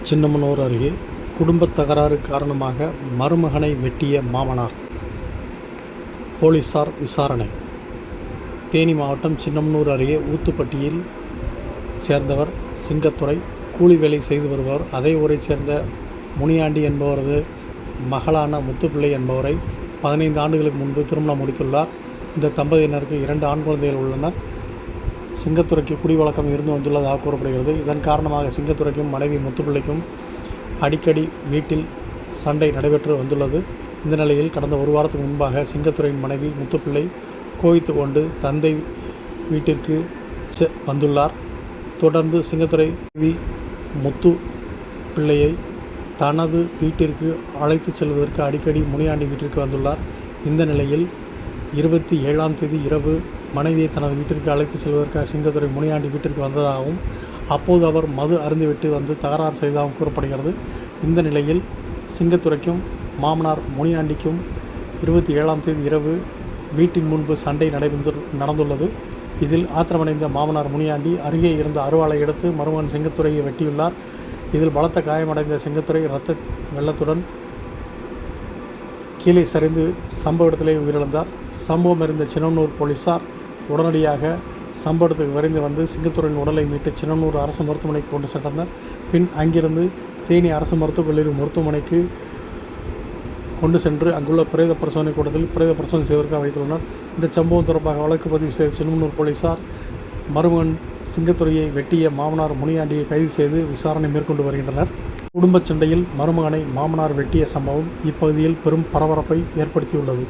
சின்னமனூர் அருகே குடும்பத் தகராறு காரணமாக மருமகனை வெட்டிய மாமனார். போலீசார் விசாரணை. தேனி மாவட்டம் சின்னமனூர் அருகே ஊத்துப்பட்டியில் சேர்ந்தவர் சிங்கத்துரை. கூலி வேலை செய்து வருபவர். அதே ஊரைச் சேர்ந்த முனியாண்டி என்பவரது மகளான முத்துப்பிள்ளை என்பவரை 15 ஆண்டுகளுக்கு முன்பு திருமணம் முடித்துள்ளார். இந்த தம்பதியினருக்கு 2 ஆண் குழந்தைகள் உள்ளனர். சிங்கத்துரைக்கு குடிவழக்கம் இருந்து வந்துள்ளதாக கூறப்படுகிறது. இதன் காரணமாக சிங்கத்துரைக்கும் மனைவி முத்துப்பிள்ளைக்கும் அடிக்கடி வீட்டில் சண்டை நடைபெற்று வந்துள்ளது. இந்த நிலையில் கடந்த ஒரு வாரத்துக்கு முன்பாக சிங்கத்துரையின் மனைவி முத்துப்பிள்ளை கோவித்து கொண்டு தந்தை வீட்டிற்கு வந்துள்ளார். தொடர்ந்து சிங்கத்துரை முத்து பிள்ளையை தனது வீட்டிற்கு அழைத்து செல்வதற்கு அடிக்கடி முனியாண்டி வீட்டிற்கு வந்துள்ளார். இந்த நிலையில் 27ஆம் தேதி இரவு மனைவியை தனது வீட்டிற்கு அழைத்து செல்வதற்காக சிங்கத்துரை முனியாண்டி வீட்டிற்கு வந்ததாகவும், அப்போது அவர் மது அருந்திவிட்டு வந்து தகராறு செய்ததாகவும் கூறப்படுகிறது. இந்த நிலையில் சிங்கத்துரைக்கும் மாமனார் முனியாண்டிக்கும் 27ஆம் தேதி இரவு வீட்டின் முன்பு சண்டை நடந்துள்ளது. இதில் ஆத்திரமடைந்த மாமனார் முனியாண்டி அருகே இருந்த அருவாளை எடுத்து மருமகன் சிங்கத்துரையை வெட்டியுள்ளார். இதில் பலத்த காயமடைந்த சிங்கத்துரை இரத்த வெள்ளத்துடன் கீழே சரிந்து சம்பவ இடத்திலே உயிரிழந்தார். சம்பவம் அறிந்த சின்னமனூர் போலீசார் உடனடியாக சம்பவ இடத்துக்கு விரைந்து வந்து சிங்கத்துரையின் உடலை மீட்டு சின்னமனூர் அரசு மருத்துவமனைக்கு கொண்டு சென்றனர். பின் அங்கிருந்து தேனி அரசு மருத்துவக் கல்லூரி மருத்துவமனைக்கு கொண்டு சென்று அங்குள்ள பிரேத பரிசோதனை கூடத்தில் பிரேத பரிசோதனை செய்வதற்காக வைத்துள்ளனர். இந்த சம்பவம் தொடர்பாக வழக்கு பதிவு செய்த சின்னமனூர் போலீசார் மருமகன் சிங்கத்துரையை வெட்டிய மாமனார் முனியாண்டியை கைது செய்து விசாரணை மேற்கொண்டு வருகின்றனர். குடும்பச் சண்டையில் மருமகனை மாமனார் வெட்டிய சம்பவம் இப்பகுதியில் பெரும் பரபரப்பை ஏற்படுத்தியுள்ளது.